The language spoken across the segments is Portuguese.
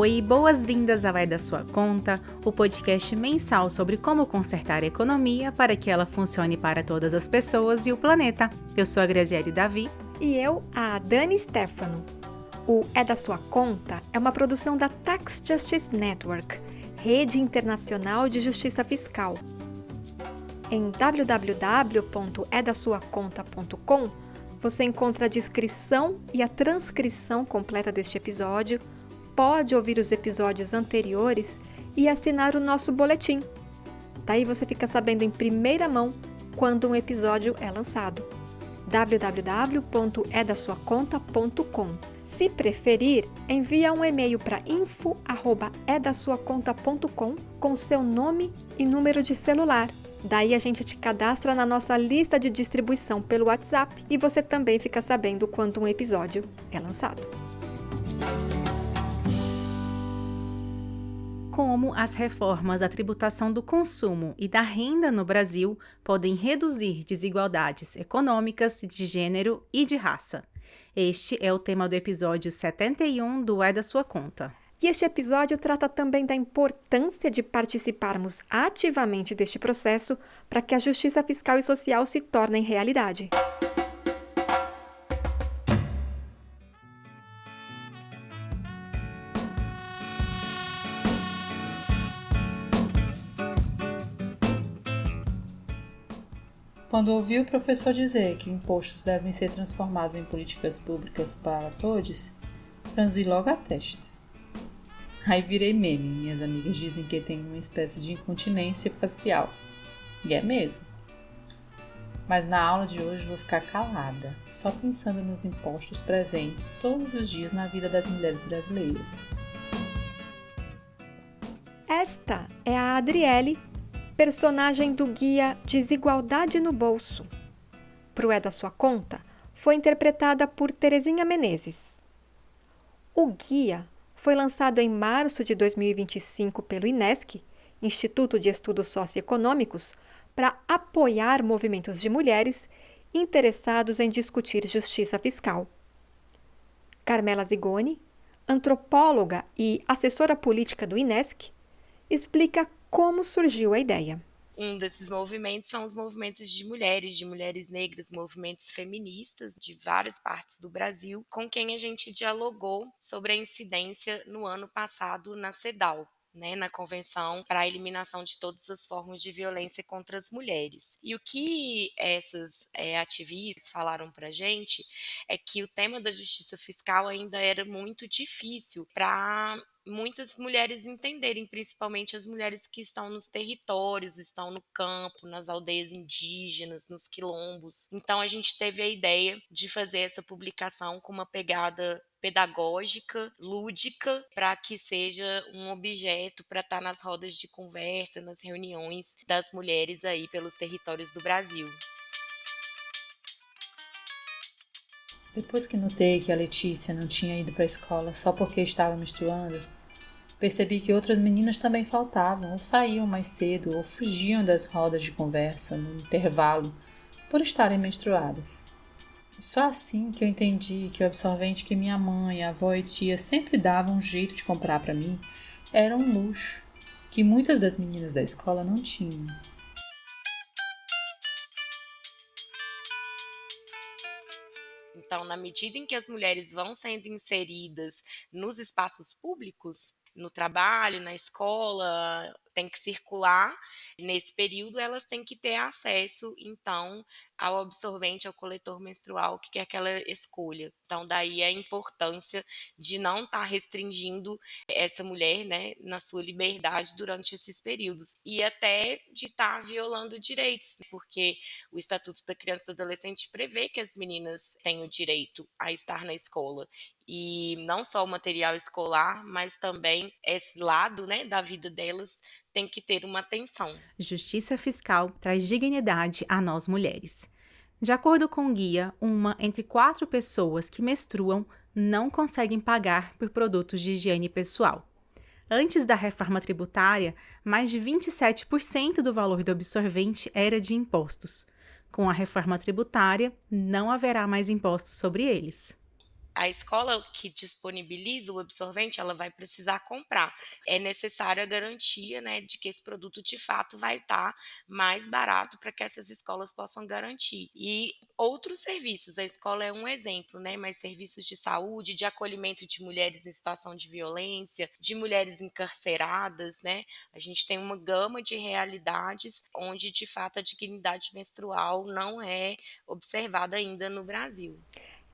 Oi, boas-vindas ao É da Sua Conta, o podcast mensal sobre como consertar a economia para que ela funcione para todas as pessoas e o planeta. Eu sou a Graziele Davi. E eu, a Dani Stefano. O É da Sua Conta é uma produção da Tax Justice Network, rede internacional de justiça fiscal. Em www.edasuaconta.com você encontra a descrição e a transcrição completa deste episódio, pode ouvir os episódios anteriores e assinar o nosso boletim. Daí você fica sabendo em primeira mão quando um episódio é lançado. www.edasuaconta.com. Se preferir, envia um e-mail para info@edasuaconta.com com seu nome e número de celular. Daí a gente te cadastra na nossa lista de distribuição pelo WhatsApp e você também fica sabendo quando um episódio é lançado. Como as reformas da tributação do consumo e da renda no Brasil podem reduzir desigualdades econômicas, de gênero e de raça. Este é o tema do episódio 71 do É da Sua Conta. E este episódio trata também da importância de participarmos ativamente deste processo para que a justiça fiscal e social se tornem realidade. Quando ouvi o professor dizer que impostos devem ser transformados em políticas públicas para todos, franzi logo a testa. Aí virei meme, minhas amigas dizem que tenho uma espécie de incontinência facial. E é mesmo. Mas na aula de hoje vou ficar calada, só pensando nos impostos presentes todos os dias na vida das mulheres brasileiras. Esta é a Adriele, personagem do guia Desigualdade no Bolso. Pro É da Sua Conta, foi interpretada por Terezinha Menezes. O guia foi lançado em março de 2025 pelo INESC, Instituto de Estudos Socioeconômicos, para apoiar movimentos de mulheres interessados em discutir justiça fiscal. Carmela Zigoni, antropóloga e assessora política do INESC, explica como surgiu a ideia. Um desses movimentos são os movimentos de mulheres negras, movimentos feministas de várias partes do Brasil, com quem a gente dialogou sobre a incidência no ano passado na CEDAW, na Convenção para a Eliminação de Todas as Formas de Violência contra as Mulheres. E o que essas ativistas falaram para a gente é que o tema da justiça fiscal ainda era muito difícil para muitas mulheres entenderem, principalmente as mulheres que estão nos territórios, estão no campo, nas aldeias indígenas, nos quilombos. Então a gente teve a ideia de fazer essa publicação com uma pegada pedagógica, lúdica, para que seja um objeto para estar nas rodas de conversa, nas reuniões das mulheres aí pelos territórios do Brasil. Depois que notei que a Letícia não tinha ido para a escola só porque estava menstruando, percebi que outras meninas também faltavam, ou saíam mais cedo, ou fugiam das rodas de conversa no intervalo, por estarem menstruadas. Só assim que eu entendi que o absorvente que minha mãe, avó e tia sempre davam um jeito de comprar para mim era um luxo que muitas das meninas da escola não tinham. Então, na medida em que as mulheres vão sendo inseridas nos espaços públicos, no trabalho, na escola, tem que circular. Nesse período, elas têm que ter acesso, então, ao absorvente, ao coletor menstrual que quer que ela escolha. Então, daí a importância de não estar restringindo essa mulher, na sua liberdade durante esses períodos. E até de estar violando direitos, porque o Estatuto da Criança e do Adolescente prevê que as meninas têm o direito a estar na escola. E não só o material escolar, mas também esse lado, da vida delas tem que ter uma atenção. Justiça fiscal traz dignidade a nós mulheres. De acordo com o guia, uma entre 4 pessoas que menstruam não conseguem pagar por produtos de higiene pessoal. Antes da reforma tributária, mais de 27% do valor do absorvente era de impostos. Com a reforma tributária, não haverá mais impostos sobre eles. A escola que disponibiliza o absorvente, ela vai precisar comprar. É necessária a garantia, né, de que esse produto de fato vai estar mais barato para que essas escolas possam garantir. E outros serviços, a escola é um exemplo, né, mas serviços de saúde, de acolhimento de mulheres em situação de violência, de mulheres encarceradas, né? A gente tem uma gama de realidades onde de fato a dignidade menstrual não é observada ainda no Brasil.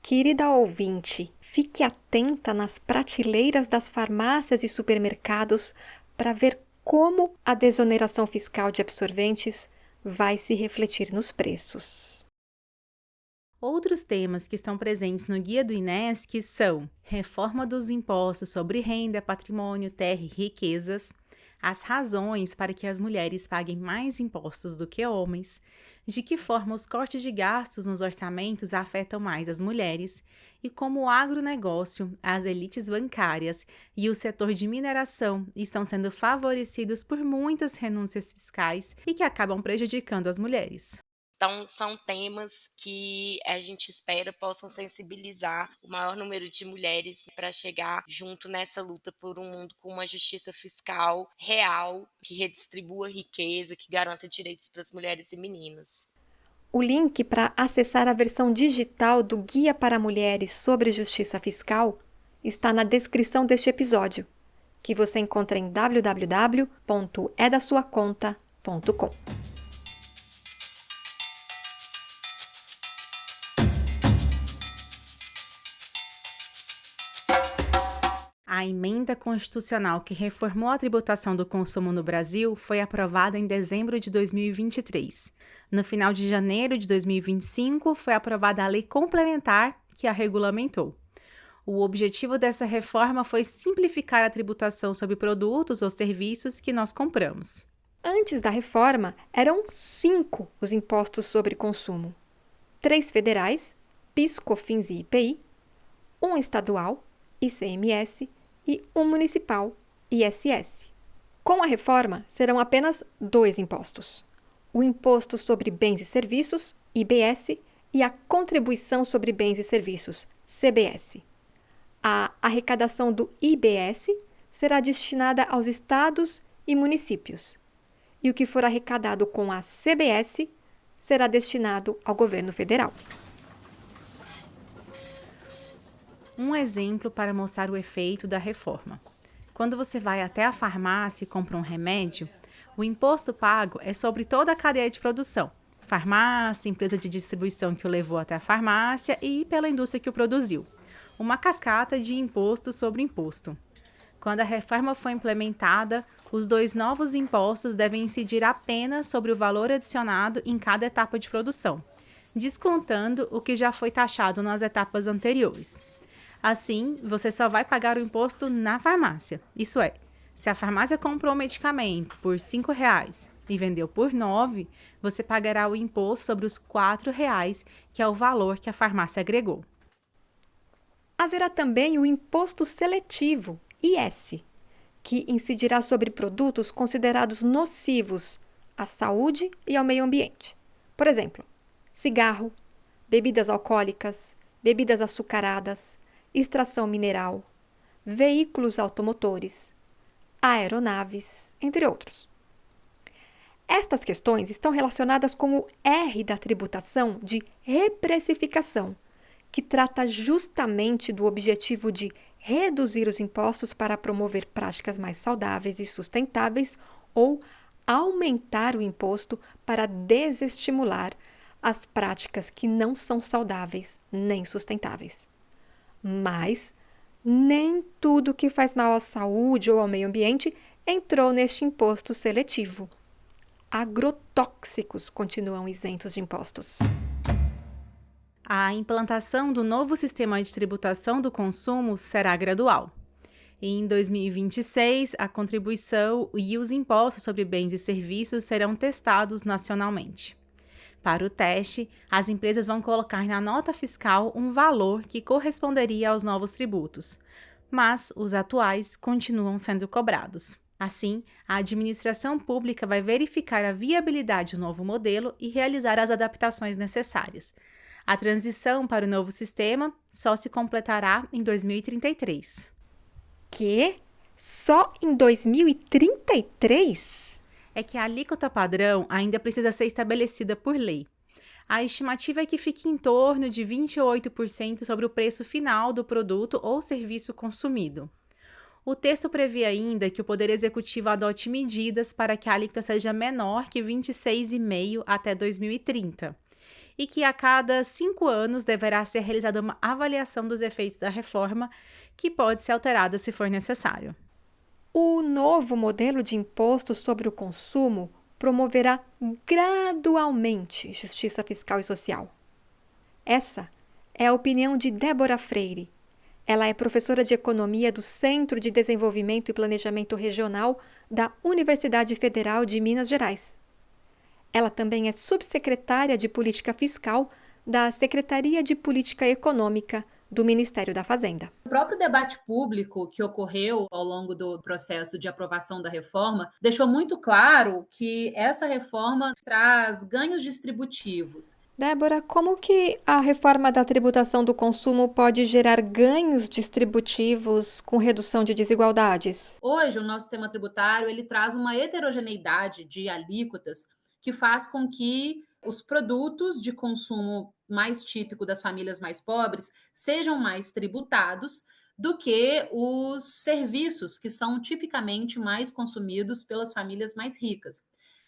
Querida ouvinte, fique atenta nas prateleiras das farmácias e supermercados para ver como a desoneração fiscal de absorventes vai se refletir nos preços. Outros temas que estão presentes no Guia do INESC são reforma dos impostos sobre renda, patrimônio, terra e riquezas, as razões para que as mulheres paguem mais impostos do que homens, de que forma os cortes de gastos nos orçamentos afetam mais as mulheres e como o agronegócio, as elites bancárias e o setor de mineração estão sendo favorecidos por muitas renúncias fiscais e que acabam prejudicando as mulheres. Então, são temas que a gente espera possam sensibilizar o maior número de mulheres para chegar junto nessa luta por um mundo com uma justiça fiscal real, que redistribua riqueza, que garanta direitos para as mulheres e meninas. O link para acessar a versão digital do Guia para Mulheres sobre Justiça Fiscal está na descrição deste episódio, que você encontra em www.edasuaconta.com. A emenda constitucional que reformou a tributação do consumo no Brasil foi aprovada em dezembro de 2023. No final de janeiro de 2025, foi aprovada a lei complementar que a regulamentou. O objetivo dessa reforma foi simplificar a tributação sobre produtos ou serviços que nós compramos. Antes da reforma, eram 5 os impostos sobre consumo: 3 federais, PIS, COFINS e IPI, 1 estadual, ICMS, e 1 municipal, ISS. Com a reforma, serão apenas 2 impostos: o Imposto sobre Bens e Serviços, IBS, e a Contribuição sobre Bens e Serviços, CBS. A arrecadação do IBS será destinada aos estados e municípios, e o que for arrecadado com a CBS será destinado ao governo federal. Um exemplo para mostrar o efeito da reforma. Quando você vai até a farmácia e compra um remédio, o imposto pago é sobre toda a cadeia de produção: farmácia, empresa de distribuição que o levou até a farmácia e pela indústria que o produziu. Uma cascata de imposto sobre imposto. Quando a reforma foi implementada, os 2 novos impostos devem incidir apenas sobre o valor adicionado em cada etapa de produção, descontando o que já foi taxado nas etapas anteriores. Assim, você só vai pagar o imposto na farmácia. Isso é, se a farmácia comprou o medicamento por R$ 5,00 e vendeu por R$ 9,00, você pagará o imposto sobre os R$ 4,00, que é o valor que a farmácia agregou. Haverá também o Imposto Seletivo, IS, que incidirá sobre produtos considerados nocivos à saúde e ao meio ambiente. Por exemplo, cigarro, bebidas alcoólicas, bebidas açucaradas, extração mineral, veículos automotores, aeronaves, entre outros. Estas questões estão relacionadas com o R da tributação de reprecificação, que trata justamente do objetivo de reduzir os impostos para promover práticas mais saudáveis e sustentáveis ou aumentar o imposto para desestimular as práticas que não são saudáveis nem sustentáveis. Mas nem tudo que faz mal à saúde ou ao meio ambiente entrou neste imposto seletivo. Agrotóxicos continuam isentos de impostos. A implantação do novo sistema de tributação do consumo será gradual. Em 2026, a contribuição e os impostos sobre bens e serviços serão testados nacionalmente. Para o teste, as empresas vão colocar na nota fiscal um valor que corresponderia aos novos tributos, mas os atuais continuam sendo cobrados. Assim, a administração pública vai verificar a viabilidade do novo modelo e realizar as adaptações necessárias. A transição para o novo sistema só se completará em 2033. Que? Só em 2033? É que a alíquota padrão ainda precisa ser estabelecida por lei. A estimativa é que fique em torno de 28% sobre o preço final do produto ou serviço consumido. O texto prevê ainda que o Poder Executivo adote medidas para que a alíquota seja menor que 26,5% até 2030 e que a cada 5 anos deverá ser realizada uma avaliação dos efeitos da reforma, que pode ser alterada se for necessário. O novo modelo de imposto sobre o consumo promoverá gradualmente justiça fiscal e social. Essa é a opinião de Débora Freire. Ela é professora de Economia do Centro de Desenvolvimento e Planejamento Regional da Universidade Federal de Minas Gerais. Ela também é subsecretária de Política Fiscal da Secretaria de Política Econômica do Ministério da Fazenda. O próprio debate público que ocorreu ao longo do processo de aprovação da reforma deixou muito claro que essa reforma traz ganhos distributivos. Débora, como que a reforma da tributação do consumo pode gerar ganhos distributivos com redução de desigualdades? Hoje, o nosso sistema tributário ele traz uma heterogeneidade de alíquotas que faz com que os produtos de consumo mais típico das famílias mais pobres sejam mais tributados do que os serviços que são tipicamente mais consumidos pelas famílias mais ricas.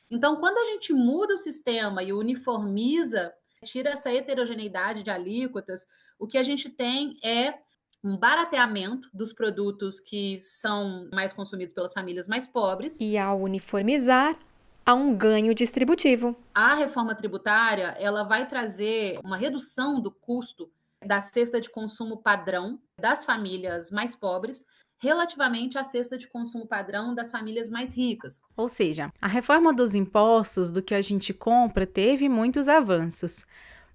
Então, quando a gente muda o sistema e uniformiza, tira essa heterogeneidade de alíquotas, o que a gente tem é um barateamento dos produtos que são mais consumidos pelas famílias mais pobres. E ao uniformizar, há um ganho distributivo. A reforma tributária, ela vai trazer uma redução do custo da cesta de consumo padrão das famílias mais pobres, relativamente à cesta de consumo padrão das famílias mais ricas. Ou seja, a reforma dos impostos do que a gente compra teve muitos avanços,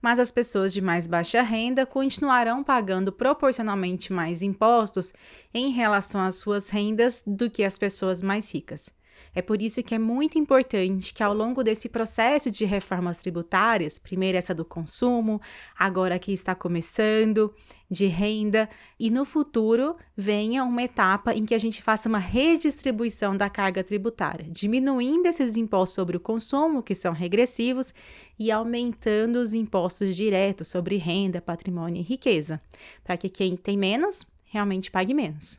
mas as pessoas de mais baixa renda continuarão pagando proporcionalmente mais impostos em relação às suas rendas do que as pessoas mais ricas. É por isso que é muito importante que ao longo desse processo de reformas tributárias, primeiro essa do consumo, agora que está começando, de renda, e no futuro venha uma etapa em que a gente faça uma redistribuição da carga tributária, diminuindo esses impostos sobre o consumo, que são regressivos, e aumentando os impostos diretos sobre renda, patrimônio e riqueza, para que quem tem menos realmente pague menos.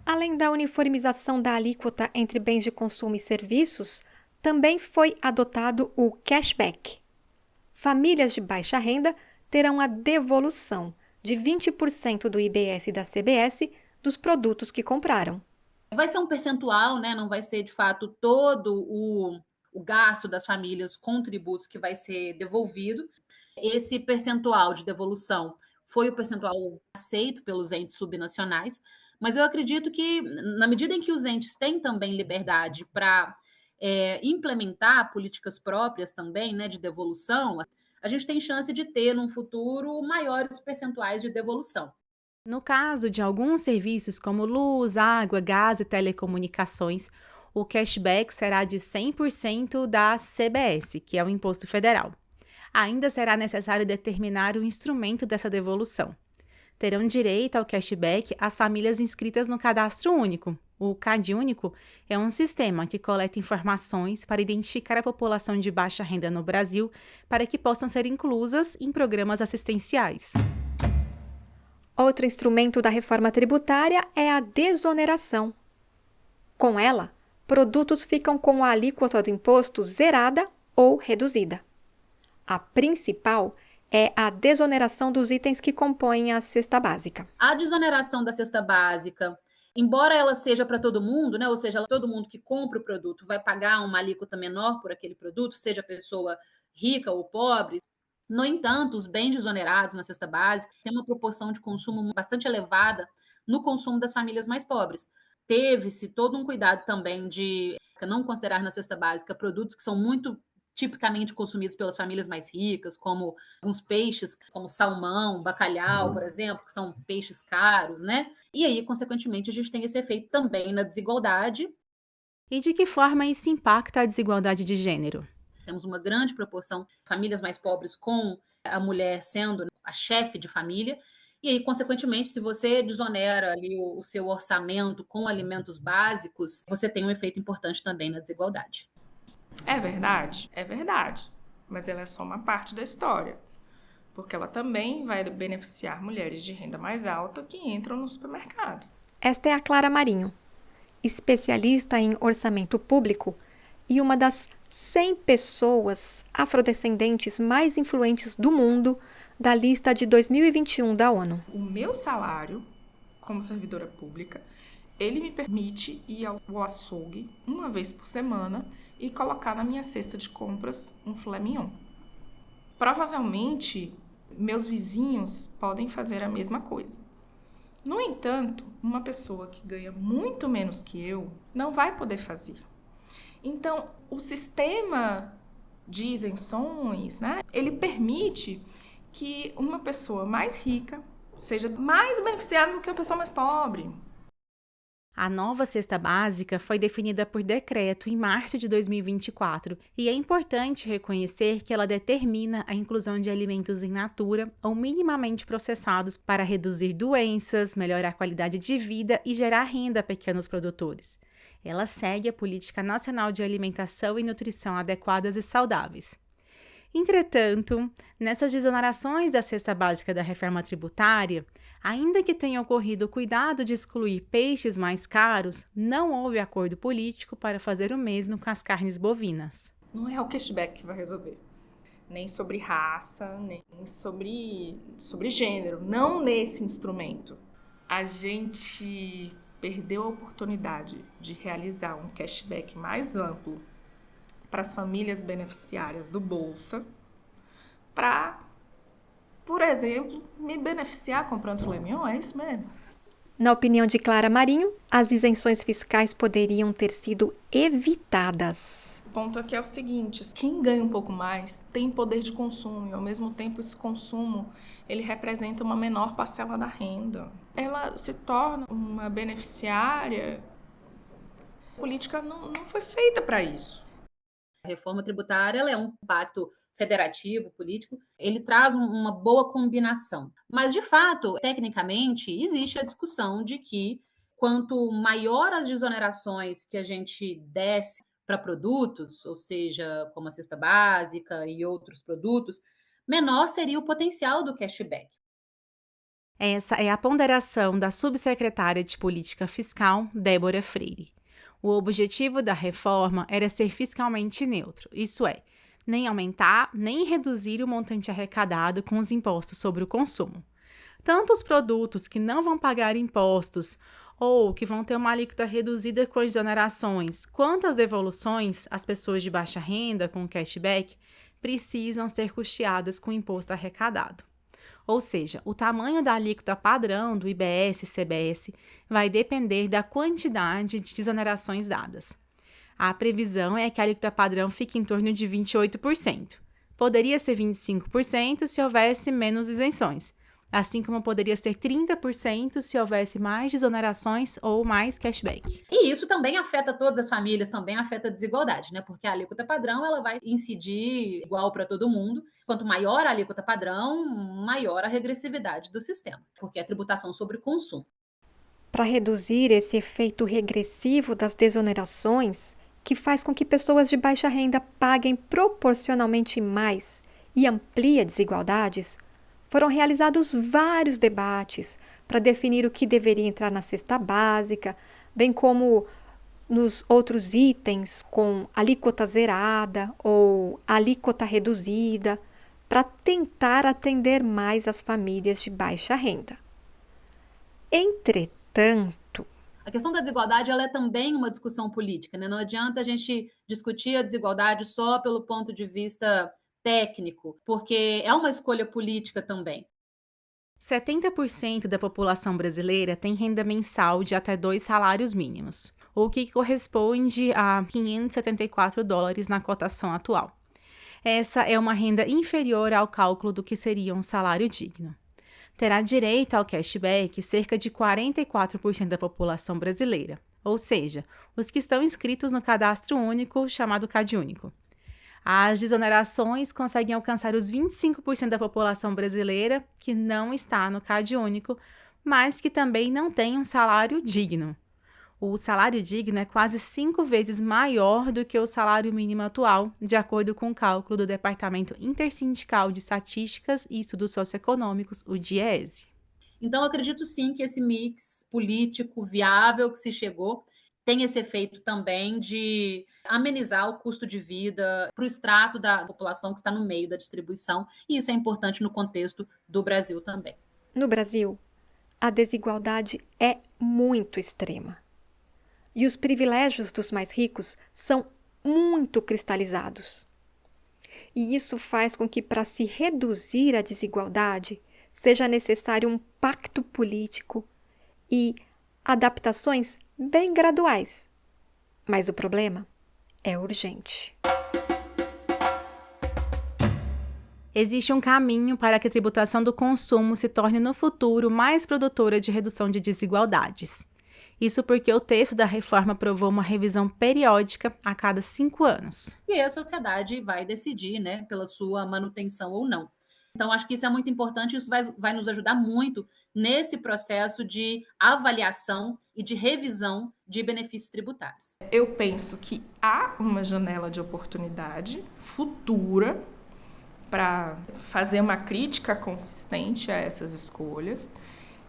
Além da uniformização da alíquota entre bens de consumo e serviços, também foi adotado o cashback. Famílias de baixa renda terão a devolução de 20% do IBS e da CBS dos produtos que compraram. Vai ser um percentual, né? Não vai ser, de fato, todo o gasto das famílias com tributos que vai ser devolvido. Esse percentual de devolução foi o percentual aceito pelos entes subnacionais, mas eu acredito que, na medida em que os entes têm também liberdade para implementar políticas próprias também, né, de devolução, a gente tem chance de ter, num futuro, maiores percentuais de devolução. No caso de alguns serviços como luz, água, gás e telecomunicações, o cashback será de 100% da CBS, que é o Imposto Federal. Ainda será necessário determinar o instrumento dessa devolução. Terão direito ao cashback as famílias inscritas no Cadastro Único. O CadÚnico é um sistema que coleta informações para identificar a população de baixa renda no Brasil para que possam ser inclusas em programas assistenciais. Outro instrumento da reforma tributária é a desoneração. Com ela, produtos ficam com a alíquota do imposto zerada ou reduzida. A principal é a desoneração dos itens que compõem a cesta básica. A desoneração da cesta básica, embora ela seja para todo mundo, né? Ou seja, todo mundo que compra o produto vai pagar uma alíquota menor por aquele produto, seja pessoa rica ou pobre. No entanto, os bens desonerados na cesta básica têm uma proporção de consumo bastante elevada no consumo das famílias mais pobres. Teve-se todo um cuidado também de não considerar na cesta básica produtos que são muito tipicamente consumidos pelas famílias mais ricas, como alguns peixes, como salmão, bacalhau, por exemplo, que são peixes caros, né? E aí, consequentemente, a gente tem esse efeito também na desigualdade. E de que forma isso impacta a desigualdade de gênero? Temos uma grande proporção de famílias mais pobres com a mulher sendo a chefe de família, e aí, consequentemente, se você desonera ali o seu orçamento com alimentos básicos, você tem um efeito importante também na desigualdade. É verdade? É verdade. Mas ela é só uma parte da história. Porque ela também vai beneficiar mulheres de renda mais alta que entram no supermercado. Esta é a Clara Marinho, especialista em orçamento público e uma das 100 pessoas afrodescendentes mais influentes do mundo da lista de 2021 da ONU. O meu salário, como servidora pública, ele me permite ir ao açougue uma vez por semana e colocar na minha cesta de compras um filé mignon. Provavelmente, meus vizinhos podem fazer a mesma coisa. No entanto, uma pessoa que ganha muito menos que eu não vai poder fazer. Então, o sistema de isenções, né, ele permite que uma pessoa mais rica seja mais beneficiada do que uma pessoa mais pobre. A nova cesta básica foi definida por decreto em março de 2024 e é importante reconhecer que ela determina a inclusão de alimentos in natura ou minimamente processados para reduzir doenças, melhorar a qualidade de vida e gerar renda a pequenos produtores. Ela segue a Política Nacional de Alimentação e Nutrição Adequadas e Saudáveis. Entretanto, nessas desonerações da cesta básica da reforma tributária, ainda que tenha ocorrido o cuidado de excluir peixes mais caros, não houve acordo político para fazer o mesmo com as carnes bovinas. Não é o cashback que vai resolver. Nem sobre raça, nem sobre gênero. Não nesse instrumento. A gente perdeu a oportunidade de realizar um cashback mais amplo para as famílias beneficiárias do Bolsa, para, por exemplo, me beneficiar comprando filé mignon, é isso mesmo? Na opinião de Clara Marinho, as isenções fiscais poderiam ter sido evitadas. O ponto aqui é o seguinte, quem ganha um pouco mais tem poder de consumo e, ao mesmo tempo, esse consumo ele representa uma menor parcela da renda. Ela se torna uma beneficiária. A política não foi feita para isso. A reforma tributária ela é um pacto federativo, político, ele traz uma boa combinação. Mas, de fato, tecnicamente, existe a discussão de que quanto maior as desonerações que a gente desse para produtos, ou seja, como a cesta básica e outros produtos, menor seria o potencial do cashback. Essa é a ponderação da subsecretária de Política Fiscal, Débora Freire. O objetivo da reforma era ser fiscalmente neutro, isso é, nem aumentar nem reduzir o montante arrecadado com os impostos sobre o consumo. Tanto os produtos que não vão pagar impostos ou que vão ter uma alíquota reduzida com as exonerações, quanto as devoluções, as pessoas de baixa renda com cashback, precisam ser custeadas com o imposto arrecadado. Ou seja, o tamanho da alíquota padrão do IBS e CBS vai depender da quantidade de desonerações dadas. A previsão é que a alíquota padrão fique em torno de 28%. Poderia ser 25% se houvesse menos isenções, assim como poderia ser 30% se houvesse mais desonerações ou mais cashback. E isso também afeta todas as famílias, também afeta a desigualdade, né? Porque a alíquota padrão ela vai incidir igual para todo mundo. Quanto maior a alíquota padrão, maior a regressividade do sistema, porque é tributação sobre o consumo. Para reduzir esse efeito regressivo das desonerações, que faz com que pessoas de baixa renda paguem proporcionalmente mais e amplia desigualdades, foram realizados vários debates para definir o que deveria entrar na cesta básica, bem como nos outros itens com alíquota zerada ou alíquota reduzida, para tentar atender mais as famílias de baixa renda. Entretanto, a questão da desigualdade ela é também uma discussão política, né? Não adianta a gente discutir a desigualdade só pelo ponto de vista técnico, porque é uma escolha política também. 70% da população brasileira tem renda mensal de até 2 salários mínimos, o que corresponde a $574 na cotação atual. Essa é uma renda inferior ao cálculo do que seria um salário digno. Terá direito ao cashback cerca de 44% da população brasileira, ou seja, os que estão inscritos no Cadastro Único, chamado CadÚnico. As desonerações conseguem alcançar os 25% da população brasileira que não está no Cade Único, mas que também não tem um salário digno. O salário digno é quase 5 vezes maior do que o salário mínimo atual, de acordo com o cálculo do Departamento Intersindical de Estatísticas e Estudos Socioeconômicos, o DIESE. Então, eu acredito sim que esse mix político viável que se chegou tem esse efeito também de amenizar o custo de vida para o extrato da população que está no meio da distribuição, e isso é importante no contexto do Brasil também. No Brasil, a desigualdade é muito extrema. E os privilégios dos mais ricos são muito cristalizados. E isso faz com que, para se reduzir a desigualdade, seja necessário um pacto político e adaptações bem graduais. Mas o problema é urgente. Existe um caminho para que a tributação do consumo se torne no futuro mais produtora de redução de desigualdades. Isso porque o texto da reforma provou uma revisão periódica a cada 5 anos. E aí a sociedade vai decidir, né, pela sua manutenção ou não. Então, acho que isso é muito importante, isso vai nos ajudar muito nesse processo de avaliação e de revisão de benefícios tributários. Eu penso que há uma janela de oportunidade futura para fazer uma crítica consistente a essas escolhas,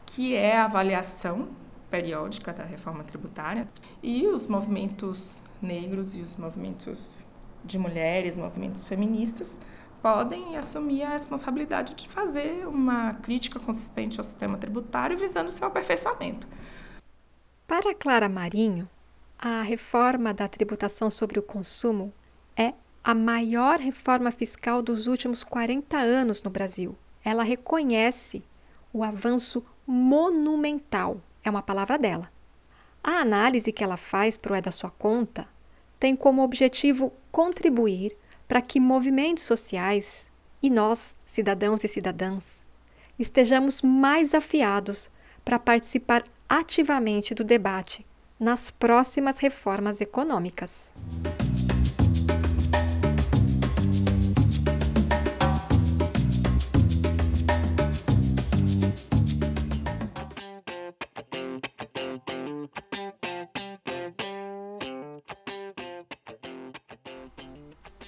que é a avaliação periódica da reforma tributária, e os movimentos negros e os movimentos de mulheres, movimentos feministas, podem assumir a responsabilidade de fazer uma crítica consistente ao sistema tributário visando seu aperfeiçoamento. Para Clara Marinho, a reforma da tributação sobre o consumo é a maior reforma fiscal dos últimos 40 anos no Brasil. Ela reconhece o avanço monumental, é uma palavra dela. A análise que ela faz para o É da Sua Conta tem como objetivo contribuir para que movimentos sociais e nós, cidadãos e cidadãs, estejamos mais afiados para participar ativamente do debate nas próximas reformas econômicas.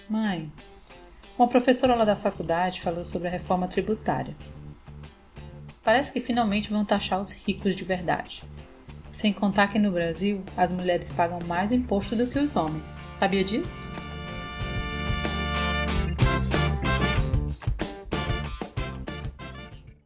Mãe, uma professora lá da faculdade falou sobre a reforma tributária. Parece que finalmente vão taxar os ricos de verdade. Sem contar que no Brasil, as mulheres pagam mais imposto do que os homens. Sabia disso?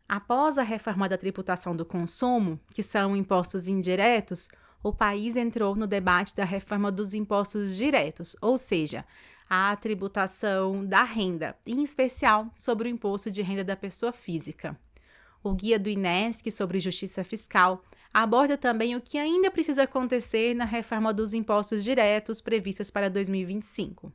Após a reforma da tributação do consumo, que são impostos indiretos, o país entrou no debate da reforma dos impostos diretos, ou seja, a tributação da renda, em especial sobre o imposto de renda da pessoa física. O guia do INESC sobre justiça fiscal aborda também o que ainda precisa acontecer na reforma dos impostos diretos previstas para 2025.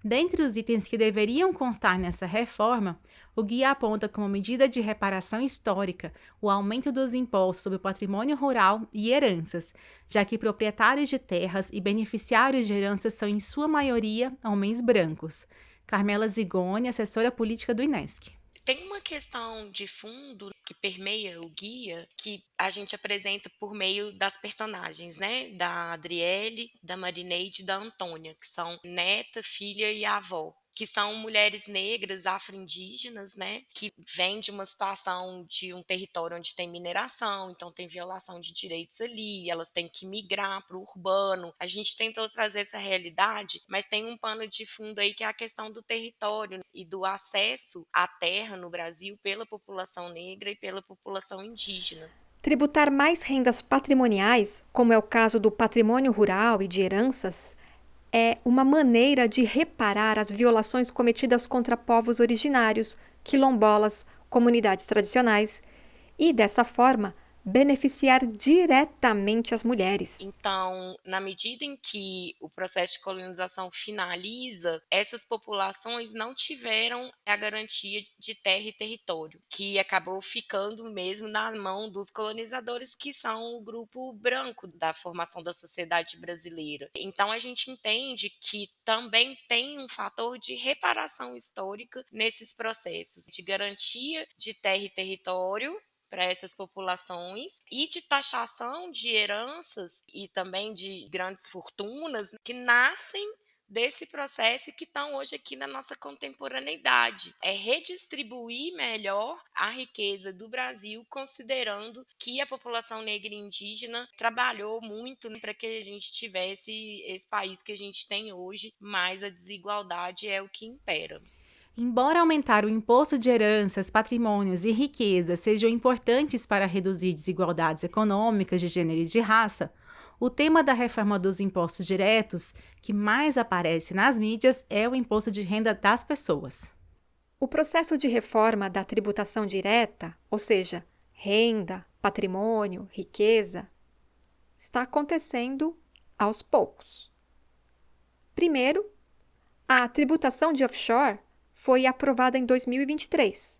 Dentre os itens que deveriam constar nessa reforma, o guia aponta como medida de reparação histórica o aumento dos impostos sobre o patrimônio rural e heranças, já que proprietários de terras e beneficiários de heranças são, em sua maioria, homens brancos. Carmela Zigoni, assessora política do INESC. Tem uma questão de fundo que permeia o guia, que a gente apresenta por meio das personagens, né? Da Adriele, da Marineide e da Antônia, que são neta, filha e avó, que são mulheres negras, afro-indígenas, né? Que vêm de uma situação de um território onde tem mineração, então tem violação de direitos ali, elas têm que migrar para o urbano. A gente tentou trazer essa realidade, mas tem um pano de fundo aí que é a questão do território e do acesso à terra no Brasil pela população negra e pela população indígena. Tributar mais rendas patrimoniais, como é o caso do patrimônio rural e de heranças, é uma maneira de reparar as violações cometidas contra povos originários, quilombolas, comunidades tradicionais e, dessa forma, beneficiar diretamente as mulheres. Então, na medida em que o processo de colonização finaliza, essas populações não tiveram a garantia de terra e território, que acabou ficando mesmo na mão dos colonizadores, que são o grupo branco da formação da sociedade brasileira. Então, a gente entende que também tem um fator de reparação histórica nesses processos, de garantia de terra e território para essas populações e de taxação de heranças e também de grandes fortunas que nascem desse processo e que estão hoje aqui na nossa contemporaneidade. É redistribuir melhor a riqueza do Brasil, considerando que a população negra e indígena trabalhou muito para que a gente tivesse esse país que a gente tem hoje, mas a desigualdade é o que impera. Embora aumentar o imposto de heranças, patrimônios e riqueza sejam importantes para reduzir desigualdades econômicas de gênero e de raça, o tema da reforma dos impostos diretos que mais aparece nas mídias é o imposto de renda das pessoas. O processo de reforma da tributação direta, ou seja, renda, patrimônio, riqueza, está acontecendo aos poucos. Primeiro, a tributação de offshore foi aprovada em 2023.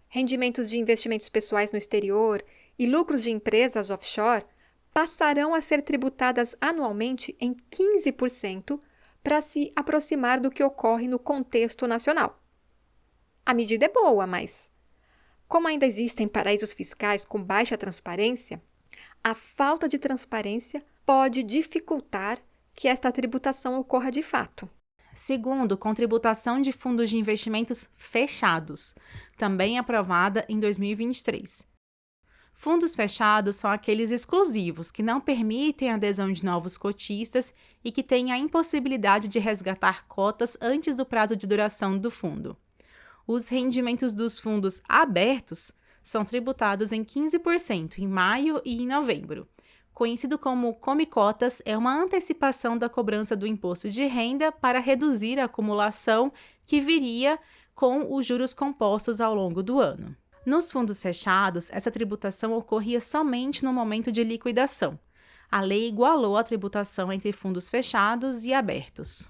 Rendimentos de investimentos pessoais no exterior e lucros de empresas offshore passarão a ser tributadas anualmente em 15% para se aproximar do que ocorre no contexto nacional. A medida é boa, mas, como ainda existem paraísos fiscais com baixa transparência, a falta de transparência pode dificultar que esta tributação ocorra de fato. Segundo, contributação de fundos de investimentos fechados, também aprovada em 2023. Fundos fechados são aqueles exclusivos, que não permitem a adesão de novos cotistas e que têm a impossibilidade de resgatar cotas antes do prazo de duração do fundo. Os rendimentos dos fundos abertos são tributados em 15% em maio e em novembro. Conhecido como come-cotas, é uma antecipação da cobrança do imposto de renda para reduzir a acumulação que viria com os juros compostos ao longo do ano. Nos fundos fechados, essa tributação ocorria somente no momento de liquidação. A lei igualou a tributação entre fundos fechados e abertos.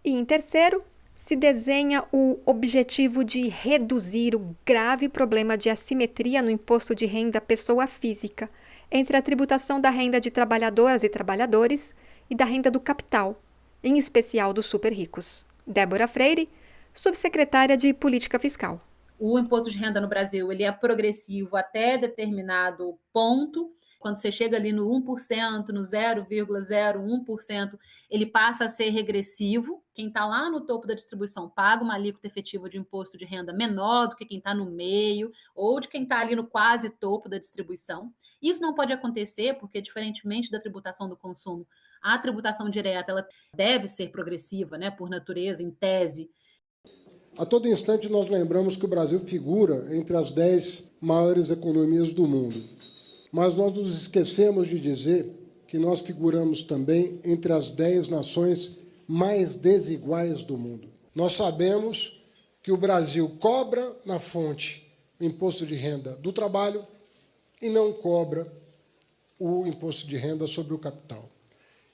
E em terceiro, se desenha o objetivo de reduzir o grave problema de assimetria no imposto de renda pessoa física entre a tributação da renda de trabalhadoras e trabalhadores e da renda do capital, em especial dos super ricos. Débora Freire, subsecretária de Política Fiscal. O imposto de renda no Brasil ele é progressivo até determinado ponto. Quando você chega ali no 1%, no 0,01%, ele passa a ser regressivo. Quem está lá no topo da distribuição paga uma alíquota efetiva de imposto de renda menor do que quem está no meio ou de quem está ali no quase topo da distribuição. Isso não pode acontecer porque, diferentemente da tributação do consumo, a tributação direta ela deve ser progressiva, né, por natureza, em tese. A todo instante nós lembramos que o Brasil figura entre as 10 maiores economias do mundo. Mas nós nos esquecemos de dizer que nós figuramos também entre as 10 nações mais desiguais do mundo. Nós sabemos que o Brasil cobra na fonte o imposto de renda do trabalho e não cobra o imposto de renda sobre o capital.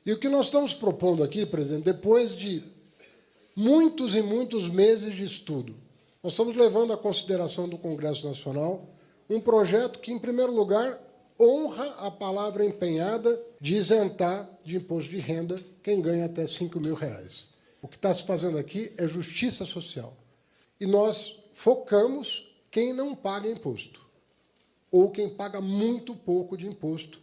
E o que nós estamos propondo aqui, presidente, depois de muitos e muitos meses de estudo, nós estamos levando à consideração do Congresso Nacional um projeto que, em primeiro lugar, honra a palavra empenhada de isentar de imposto de renda quem ganha até R$5.000. O que está se fazendo aqui é justiça social. E nós focamos quem não paga imposto, ou quem paga muito pouco de imposto,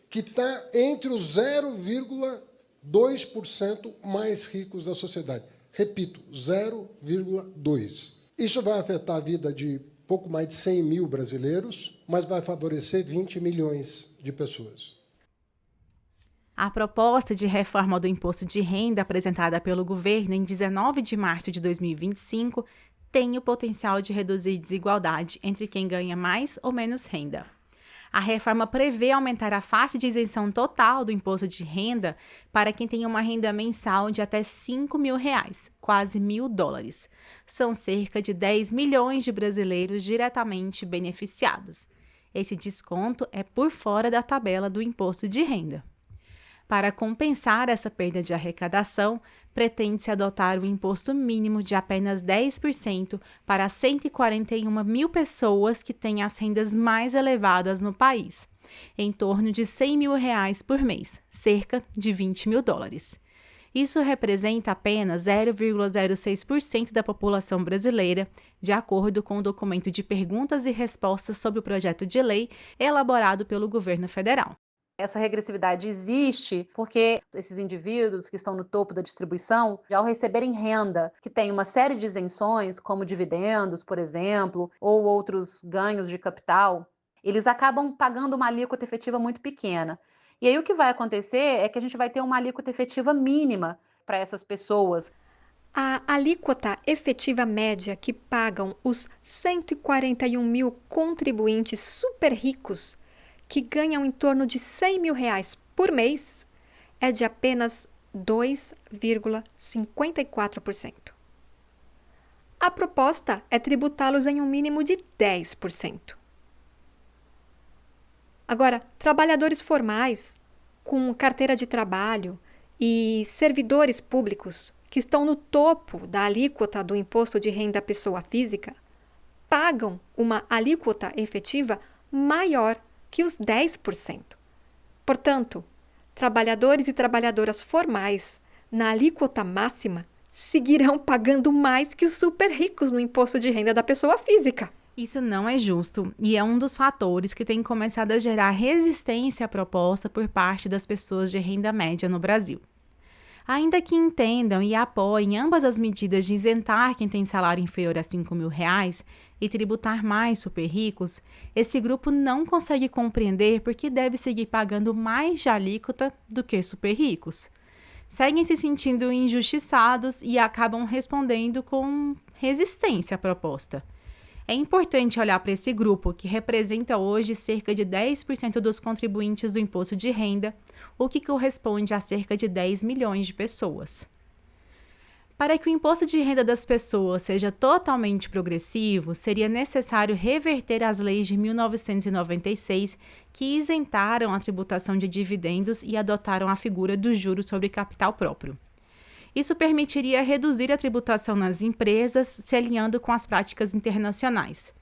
que está entre os 0,2% mais ricos da sociedade. Repito, 0,2%. Isso vai afetar a vida de pouco mais de 100 mil brasileiros, mas vai favorecer 20 milhões de pessoas. A proposta de reforma do imposto de renda apresentada pelo governo em 19 de março de 2025 tem o potencial de reduzir desigualdade entre quem ganha mais ou menos renda. A reforma prevê aumentar a faixa de isenção total do imposto de renda para quem tem uma renda mensal de até R$5.000, quase $1.000. São cerca de 10 milhões de brasileiros diretamente beneficiados. Esse desconto é por fora da tabela do imposto de renda. Para compensar essa perda de arrecadação, pretende-se adotar o imposto mínimo de apenas 10% para 141 mil pessoas que têm as rendas mais elevadas no país, em torno de R$100 mil por mês, cerca de $20 mil. Isso representa apenas 0,06% da população brasileira, de acordo com o documento de perguntas e respostas sobre o projeto de lei elaborado pelo governo federal. Essa regressividade existe porque esses indivíduos que estão no topo da distribuição, ao receberem renda que tem uma série de isenções, como dividendos, por exemplo, ou outros ganhos de capital, eles acabam pagando uma alíquota efetiva muito pequena. E aí o que vai acontecer é que a gente vai ter uma alíquota efetiva mínima para essas pessoas. A alíquota efetiva média que pagam os 141 mil contribuintes super ricos que ganham em torno de R$100 mil por mês, é de apenas 2,54%. A proposta é tributá-los em um mínimo de 10%. Agora, trabalhadores formais, com carteira de trabalho e servidores públicos que estão no topo da alíquota do imposto de renda à pessoa física, pagam uma alíquota efetiva maior que os 10%. Portanto, trabalhadores e trabalhadoras formais, na alíquota máxima, seguirão pagando mais que os super ricos no imposto de renda da pessoa física. Isso não é justo e é um dos fatores que tem começado a gerar resistência à proposta por parte das pessoas de renda média no Brasil. Ainda que entendam e apoiem ambas as medidas de isentar quem tem salário inferior a R$5 mil e tributar mais super ricos, esse grupo não consegue compreender por que deve seguir pagando mais de alíquota do que super ricos. Seguem se sentindo injustiçados e acabam respondendo com resistência à proposta. É importante olhar para esse grupo, que representa hoje cerca de 10% dos contribuintes do imposto de renda, o que corresponde a cerca de 10 milhões de pessoas. Para que o imposto de renda das pessoas seja totalmente progressivo, seria necessário reverter as leis de 1996, que isentaram a tributação de dividendos e adotaram a figura do juro sobre capital próprio. Isso permitiria reduzir a tributação nas empresas, se alinhando com as práticas internacionais.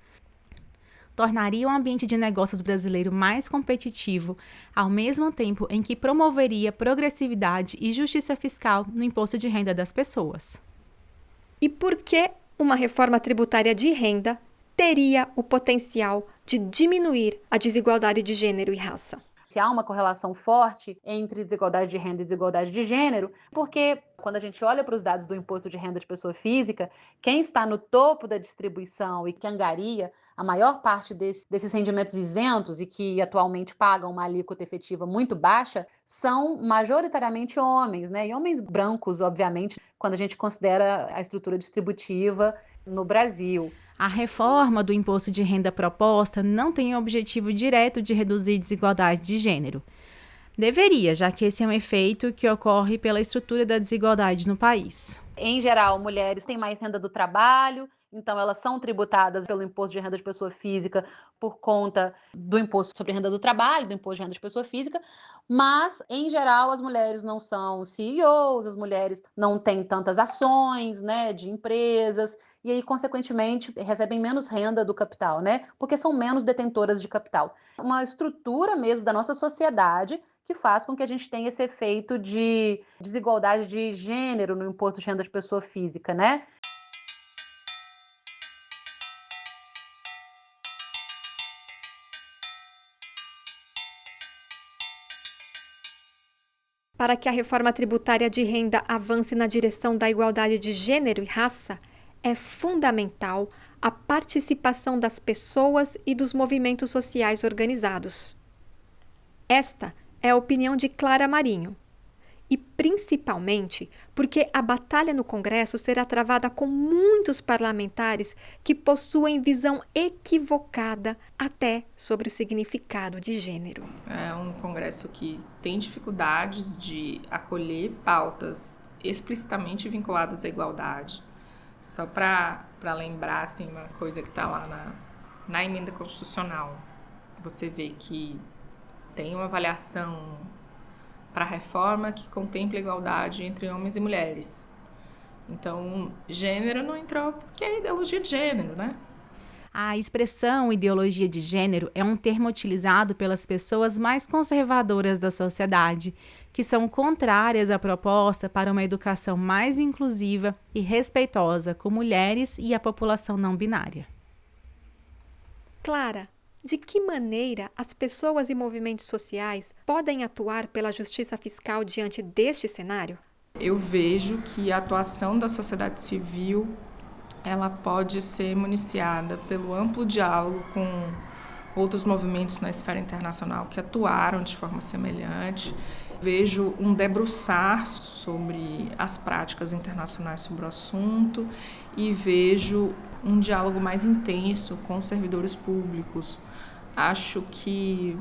Tornaria o ambiente de negócios brasileiro mais competitivo, ao mesmo tempo em que promoveria progressividade e justiça fiscal no imposto de renda das pessoas. E por que uma reforma tributária de renda teria o potencial de diminuir a desigualdade de gênero e raça? Se há uma correlação forte entre desigualdade de renda e desigualdade de gênero, porque quando a gente olha para os dados do imposto de renda de pessoa física, quem está no topo da distribuição e que angaria a maior parte desses rendimentos isentos e que atualmente pagam uma alíquota efetiva muito baixa, são majoritariamente homens, né? E homens brancos, obviamente, quando a gente considera a estrutura distributiva no Brasil. A reforma do imposto de renda proposta não tem o objetivo direto de reduzir desigualdade de gênero. Deveria, já que esse é um efeito que ocorre pela estrutura da desigualdade no país. Em geral, mulheres têm mais renda do trabalho, então elas são tributadas pelo imposto de renda de pessoa física por conta do imposto sobre renda do trabalho, do imposto de renda de pessoa física, mas, em geral, as mulheres não são CEOs, as mulheres não têm tantas ações, né, de empresas, e aí, consequentemente, recebem menos renda do capital, né, porque são menos detentoras de capital. Uma estrutura mesmo da nossa sociedade que faz com que a gente tenha esse efeito de desigualdade de gênero no imposto de renda de pessoa física, né? Para que a reforma tributária de renda avance na direção da igualdade de gênero e raça, é fundamental a participação das pessoas e dos movimentos sociais organizados. Esta é a opinião de Clara Marinho, e principalmente porque a batalha no Congresso será travada com muitos parlamentares que possuem visão equivocada até sobre o significado de gênero. É um Congresso que tem dificuldades de acolher pautas explicitamente vinculadas à igualdade. Só para lembrar assim, uma coisa que está lá na emenda constitucional Você vê que tem uma avaliação para a reforma que contempla a igualdade entre homens e mulheres. Então, gênero não entrou porque é ideologia de gênero, né? A expressão ideologia de gênero é um termo utilizado pelas pessoas mais conservadoras da sociedade, que são contrárias à proposta para uma educação mais inclusiva e respeitosa com mulheres e a população não binária. Clara, de que maneira as pessoas e movimentos sociais podem atuar pela justiça fiscal diante deste cenário? Eu vejo que a atuação da sociedade civil ela pode ser municiada pelo amplo diálogo com outros movimentos na esfera internacional que atuaram de forma semelhante. Vejo um debruçar sobre as práticas internacionais sobre o assunto e vejo um diálogo mais intenso com os servidores públicos. Acho que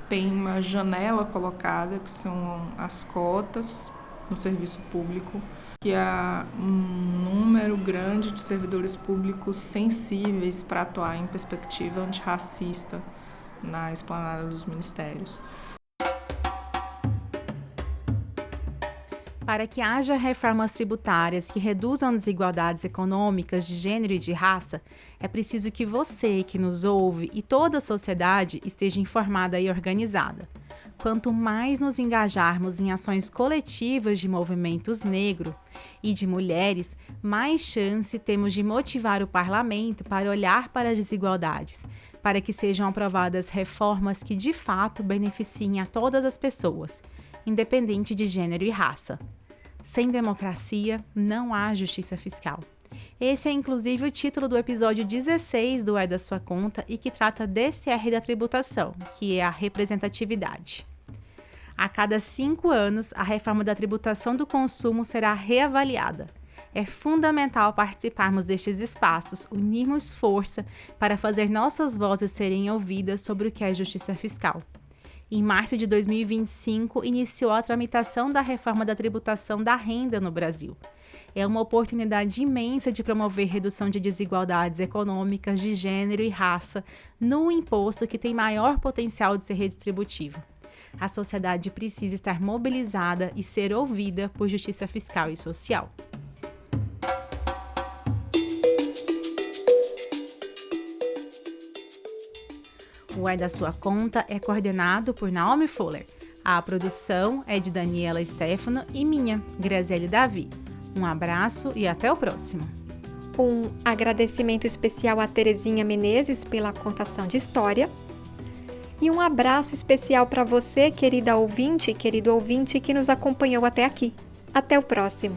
tem uma janela colocada, que são as cotas no serviço público, que há um número grande de servidores públicos sensíveis para atuar em perspectiva antirracista na esplanada dos ministérios. Para que haja reformas tributárias que reduzam desigualdades econômicas de gênero e de raça, é preciso que você, que nos ouve, e toda a sociedade esteja informada e organizada. Quanto mais nos engajarmos em ações coletivas de movimentos negros e de mulheres, mais chance temos de motivar o parlamento para olhar para as desigualdades, para que sejam aprovadas reformas que de fato beneficiem a todas as pessoas, independente de gênero e raça. Sem democracia, não há justiça fiscal. Esse é inclusive o título do episódio 16 do É da Sua Conta e que trata desse R da tributação, que é a representatividade. A cada 5 anos, a reforma da tributação do consumo será reavaliada. É fundamental participarmos destes espaços, unirmos força para fazer nossas vozes serem ouvidas sobre o que é justiça fiscal. Em março de 2025, iniciou a tramitação da reforma da tributação da renda no Brasil. É uma oportunidade imensa de promover redução de desigualdades econômicas de gênero e raça no imposto que tem maior potencial de ser redistributivo. A sociedade precisa estar mobilizada e ser ouvida por justiça fiscal e social. O É da Sua Conta é coordenado por Naomi Fuller. A produção é de Daniela Stefano e minha, Graziele Davi. Um abraço e até o próximo. Um agradecimento especial a Terezinha Menezes pela contação de história. E um abraço especial para você, querida ouvinte e querido ouvinte que nos acompanhou até aqui. Até o próximo!